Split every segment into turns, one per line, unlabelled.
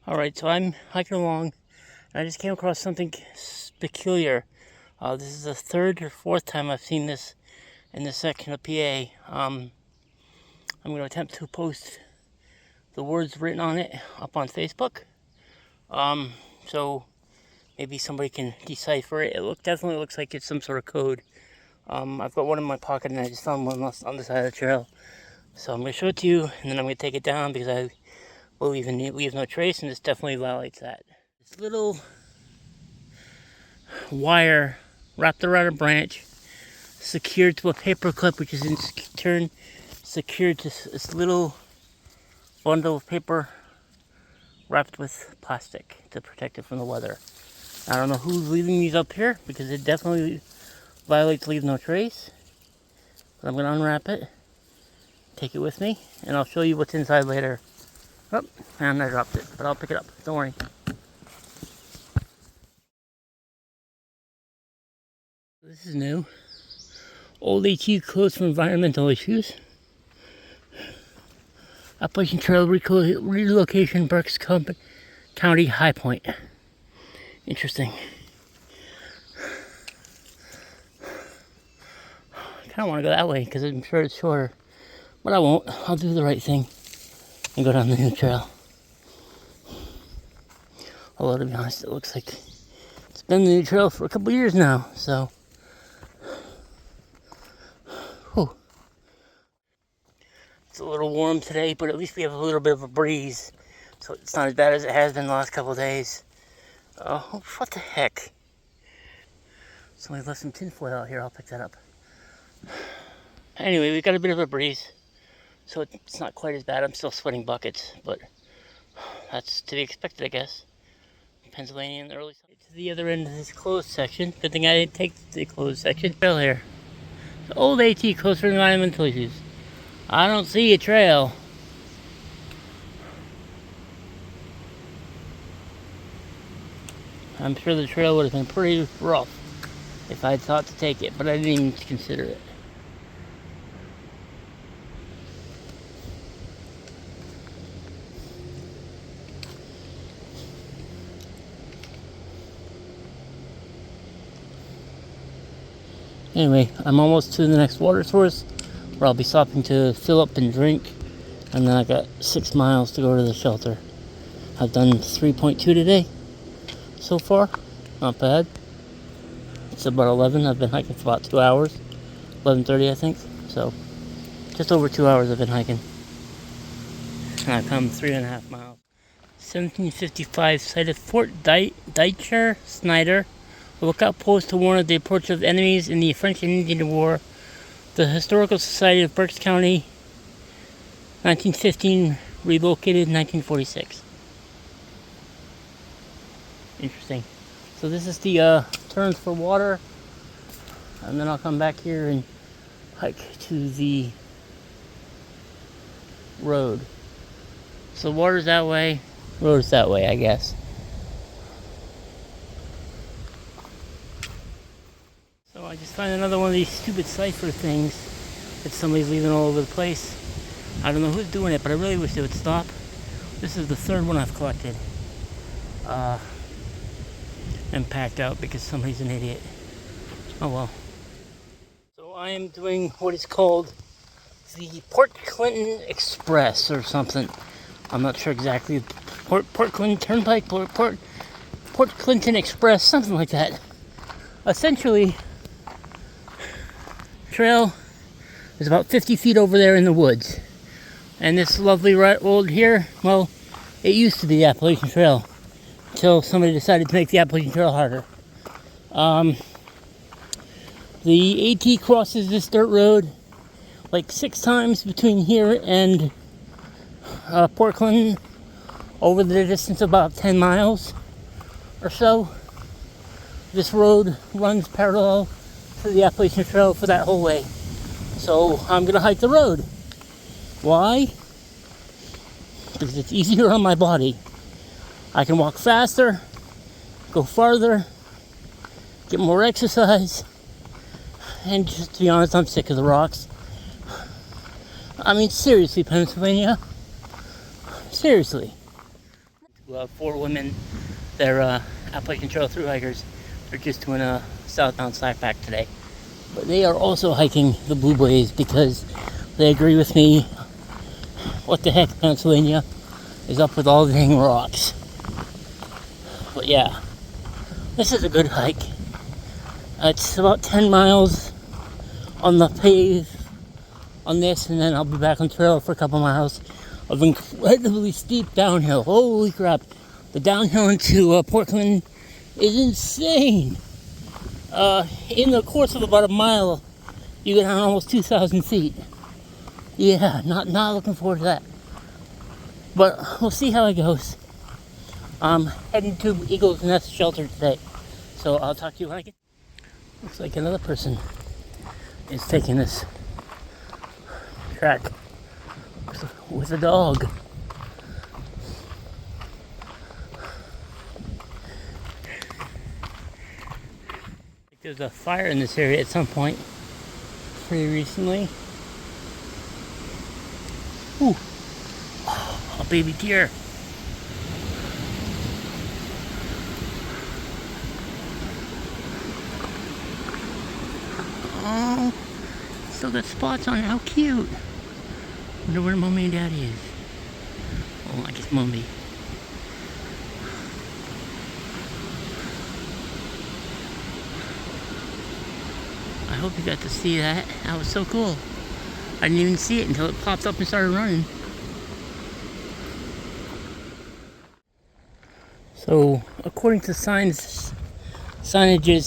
Alright, so I'm hiking along, and I just came across something peculiar. This is the third or fourth time I've seen this in this section of PA. I'm going to attempt to post the words written on it up on Facebook. So maybe somebody can decipher it. It definitely looks like it's some sort of code. I've got one in my pocket, and I just found one on the side of the trail. So I'm going to show it to you, and then I'm going to take it down because I believe in leave no trace, and this definitely violates that. This little wire wrapped around a branch, secured to a paper clip, which is in turn secured to this little bundle of paper wrapped with plastic to protect it from the weather. I don't know who's leaving these up here because it definitely violates leave no trace. But I'm going to unwrap it, take it with me, and I'll show you what's inside later. Oh, and I dropped it, but I'll pick it up. Don't worry. This is new. Old AT closed for environmental issues. Appalachian Trail relocation, Berks County High Point. Interesting. I kind of want to go that way because I'm sure it's shorter. But I won't. I'll do the right thing and go down the new trail. Although, to be honest, it looks like it's been the new trail for a couple years now. So, whew. It's a little warm today, but at least we have a little bit of a breeze. So it's not as bad as it has been the last couple of days. Oh, what the heck? Somebody left some tinfoil out here. I'll pick that up. Anyway, we've got a bit of a breeze, so it's not quite as bad. I'm still sweating buckets, but that's to be expected, I guess. Pennsylvania in the early summer. To the other end of this closed section. Good thing I didn't take the closed section. Trail here. The old AT closed for environmental issues. I don't see a trail. I'm sure the trail would have been pretty rough if I'd thought to take it, but I didn't even consider it. Anyway, I'm almost to the next water source where I'll be stopping to fill up and drink, and then I got 6 miles to go to the shelter. I've done 3.2 today so far. Not bad. It's about 11. I've been hiking for about 2 hours. 11:30, I think. So just over 2 hours I've been hiking. And I've come 3.5 miles. 1755 sighted Fort Deitcher Snyder, a lookout post to warn of the approach of enemies in the French and Indian War. The Historical Society of Berks County, 1915, relocated in 1946. Interesting. So this is the turns for water, and then I'll come back here and hike to the road. So water's that way, road's that way, I guess. So I just found another one of these stupid cipher things that somebody's leaving all over the place. I don't know who's doing it, but I really wish they would stop. This is the third one I've collected. And packed out because somebody's an idiot. Oh well. So I am doing what is called the Port Clinton Express or something. I'm not sure exactly. Port Clinton Turnpike, Port Clinton Express, something like that. Essentially, trail is about 50 feet over there in the woods. And this lovely road here, well, it used to be the Appalachian Trail until somebody decided to make the Appalachian Trail harder. The AT crosses this dirt road like 6 times between here and Port Clinton, over the distance of about 10 miles or so. This road runs parallel to the Appalachian Trail for that whole way. So I'm going to hike the road. Why? Because it's easier on my body. I can walk faster, go farther, get more exercise, and just to be honest, I'm sick of the rocks. I mean, seriously, Pennsylvania. Seriously. 4 women. They're Appalachian Trail thru hikers. They're just doing a southbound slack pack today. But they are also hiking the Blue Blaze because they agree with me. What the heck, Pennsylvania is up with all the dang rocks. But yeah, this is a good hike. It's about 10 miles on the pave on this, and then I'll be back on trail for a couple miles of incredibly steep downhill. Holy crap. The downhill into Portland is insane. In the course of about a mile, you get down almost 2,000 feet. Yeah, not looking forward to that. But we'll see how it goes. I'm heading to Eagle's Nest Shelter today. So I'll talk to you when I get. Looks like another person is taking this track with a dog. There's a fire in this area at some point pretty recently. Ooh, a baby deer. Oh, still got spots on it. How cute. Wonder where Mommy and Daddy is. Oh, I guess Mommy. I hope you got to see that. That was so cool. I didn't even see it until it popped up and started running. So, according to signages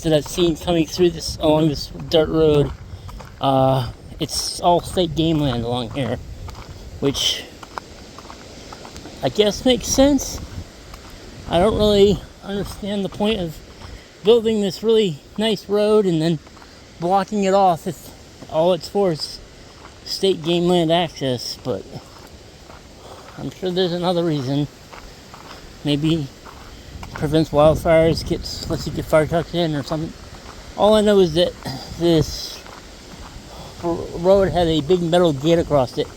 that I've seen coming through this along this dirt road, it's all state game land along here, which I guess makes sense. I don't really understand the point of building this really nice road and then blocking it off if all it's for is state game land access, but I'm sure there's another reason. Maybe prevents wildfires, lets you get fire trucks in or something. All I know is that this road had a big metal gate across it.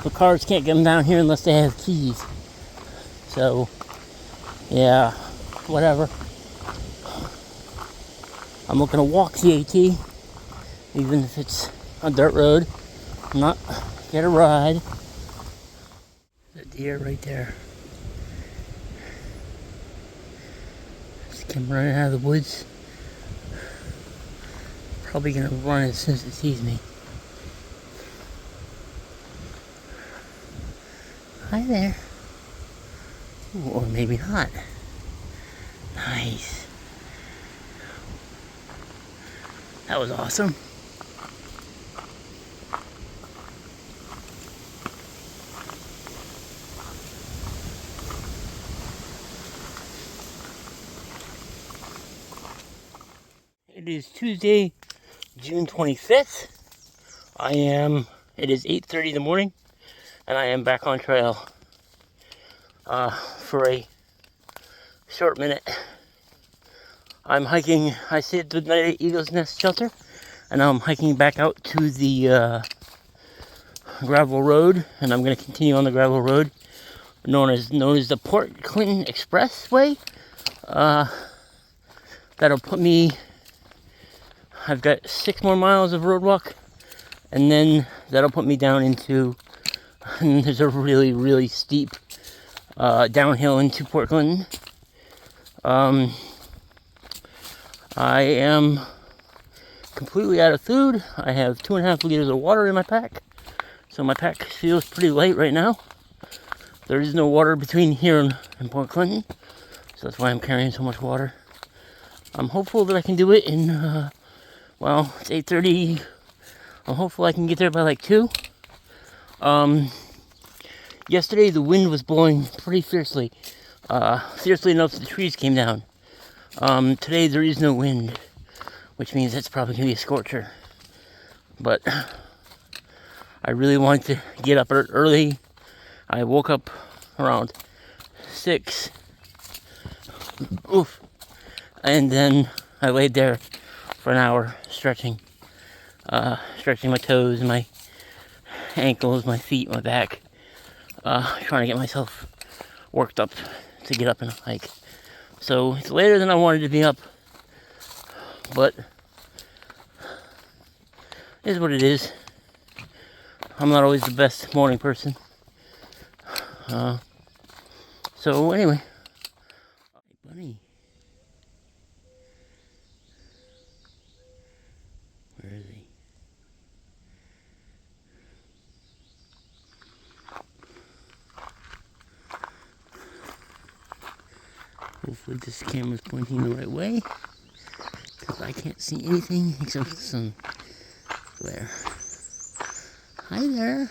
The cars can't get them down here unless they have keys. So, yeah, whatever. I'm looking to walk the AT, even if it's a dirt road, not get a ride. The deer right there. Just came running out of the woods. Probably gonna run as soon as it sees me. Hi there. Ooh, or maybe not. Nice. That was awesome. It is Tuesday, June 25th. It is 8:30 in the morning, and I am back on trail for a short minute. I'm hiking, I stayed at the night at Eagle's Nest Shelter, and now I'm hiking back out to the gravel road, and I'm going to continue on the gravel road known as the Port Clinton Expressway. That'll put me, I've got 6 more miles of road walk, and then that'll put me down into, and there's a really, really steep downhill into Port Clinton. I am completely out of food. I have 2.5 liters of water in my pack, so my pack feels pretty light right now. There is no water between here and Port Clinton, so that's why I'm carrying so much water. I'm hopeful that I can do it in, it's 8:30. I'm hopeful I can get there by like 2. Yesterday the wind was blowing pretty fiercely. Fiercely enough that the trees came down. Today there is no wind, which means it's probably going to be a scorcher. But I really want to get up early. I woke up around 6. Oof. And then I laid there for an hour stretching my toes, my ankles, my feet, my back, trying to get myself worked up to get up and hike. So it's later than I wanted to be up, but it is what it is. I'm not always the best morning person. So anyway, bunny, where is he? Hopefully this camera's pointing the right way, because I can't see anything except the sun glare. Hi there.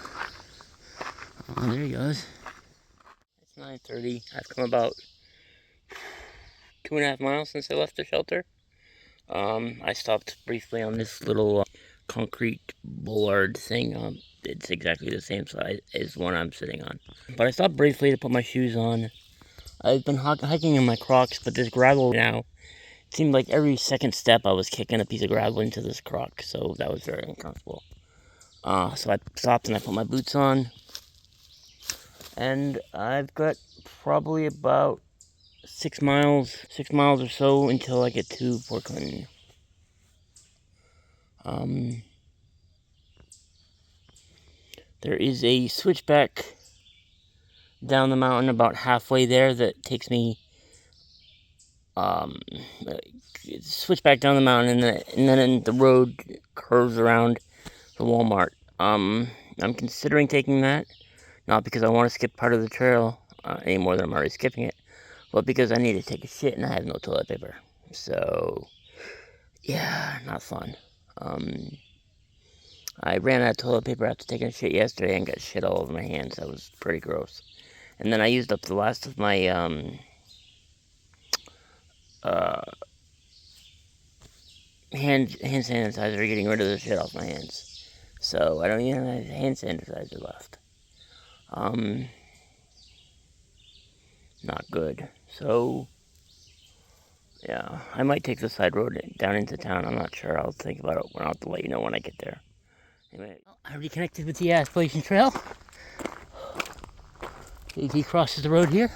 Oh, there he goes. It's 9:30. I've come about 2.5 miles since I left the shelter. I stopped briefly on this little concrete bollard thing. It's exactly the same size as the one I'm sitting on. But I stopped briefly to put my shoes on. I've been hiking in my Crocs, but this gravel now, it seemed like every second step I was kicking a piece of gravel into this Croc, so that was very uncomfortable. So I stopped and I put my boots on, and I've got probably about 6 miles or so until I get to Port Clinton. There is a switchback down the mountain about halfway there that takes me switchback down the mountain, and then the road curves around the Walmart. I'm considering taking that, not because I want to skip part of the trail any more than I'm already skipping it, but because I need to take a shit and I have no toilet paper. So yeah, not fun. I ran out of toilet paper after taking a shit yesterday and got shit all over my hands. That was pretty gross. And then I used up the last of my hand sanitizer, getting rid of the shit off my hands. So I don't even have hand sanitizer left. Not good. So yeah, I might take the side road down into town. I'm not sure. I'll think about it. I'll have to let you know when I get there. Anyway, I reconnected with the Appalachian Trail. He crosses the road here.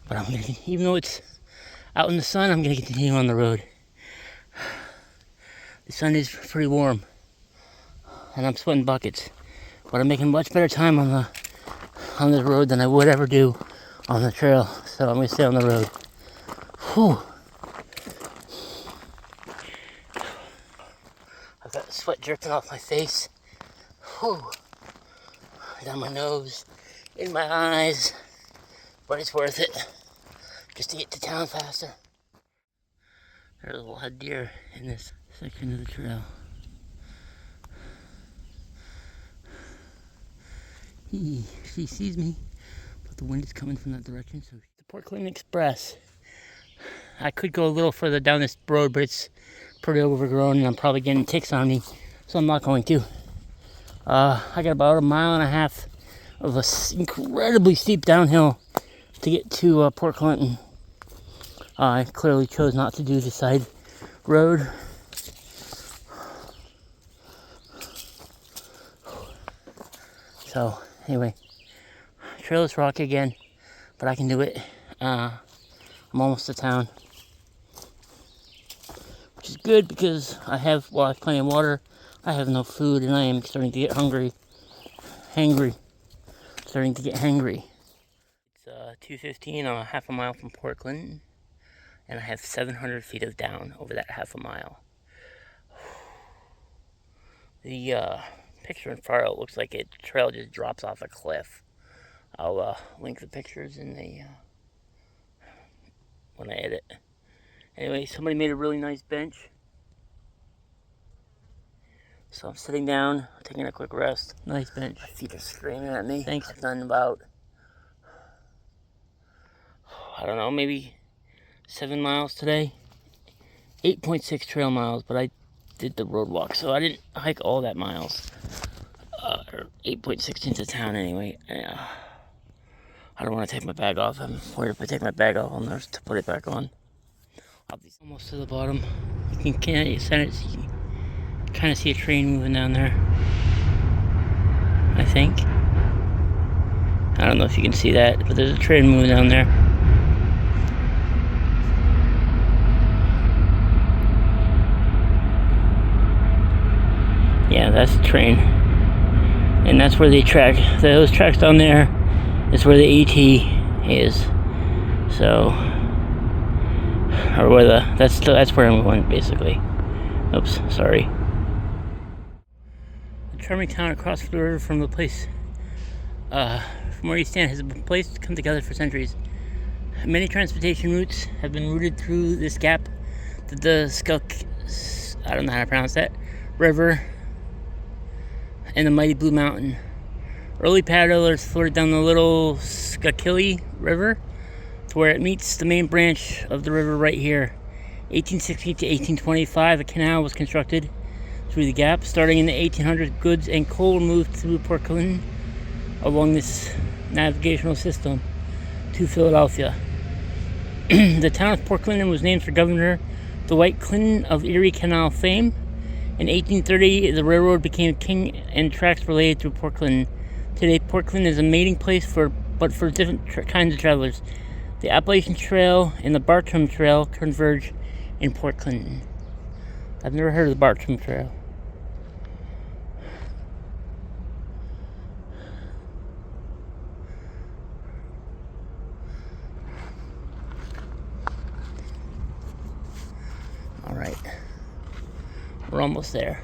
But I'm gonna, even though it's out in the sun, I'm gonna continue on the road. The sun is pretty warm, and I'm sweating buckets. But I'm making much better time on the road than I would ever do on the trail. So I'm gonna stay on the road. Whew. I've got the sweat dripping off my face. Whew. Down my nose, in my eyes. But it's worth it, just to get to town faster. There's a lot of deer in this section of the trail. She sees me, but the wind is coming from that direction. So the Port Clinton Express. I could go a little further down this road, but it's pretty overgrown and I'm probably getting ticks on me, so I'm not going to. I got about 1.5 miles of a incredibly steep downhill to get to Port Clinton. I clearly chose not to do the side road. So anyway, trail is rocky again, but I can do it. I'm almost to town, which is good because I have plenty of water. I have no food, and I am starting to get starting to get hangry. It's 2:15. I'm 1/2 mile from Port Clinton, and I have 700 feet of down over that 1/2 mile. The picture in front of it looks like the trail just drops off a cliff. I'll link the pictures in the when I edit. Anyway, somebody made a really nice bench, so I'm sitting down, taking a quick rest. Nice bench. My feet are screaming at me. Thanks. I've done about, I don't know, maybe 7 miles today. 8.6 trail miles, but I did the road walk, so I didn't hike all that miles. 8.6 into town anyway. I don't want to take my bag off. I'm worried if I take my bag off, I'll never to put it back on. I'll be almost to the bottom. You can kind of see a train moving down there, I think. I don't know if you can see that, but there's a train moving down there. Yeah, that's the train. And that's where they track. Those tracks down there is where the AT is. So, or where that's where I'm going, basically. Oops, sorry. The charming town across the river from the place, from where you stand, has a place to come together for centuries. Many transportation routes have been routed through this gap that I don't know how to pronounce that, river and the mighty Blue Mountain. Early paddlers floated down the little Schuylkill River to where it meets the main branch of the river right here. 1860 to 1825, a canal was constructed through the gap. Starting in the 1800s, goods and coal were moved through Port Clinton along this navigational system to Philadelphia. The town of Port Clinton was named for Governor Dwight Clinton of Erie Canal fame. In 1830, the railroad became king and tracks were laid through Port Clinton. Today, Port Clinton is a mating place for different kinds of travelers. The Appalachian Trail and the Bartram Trail converge in Port Clinton. I've never heard of the Bartram Trail. All right, we're almost there.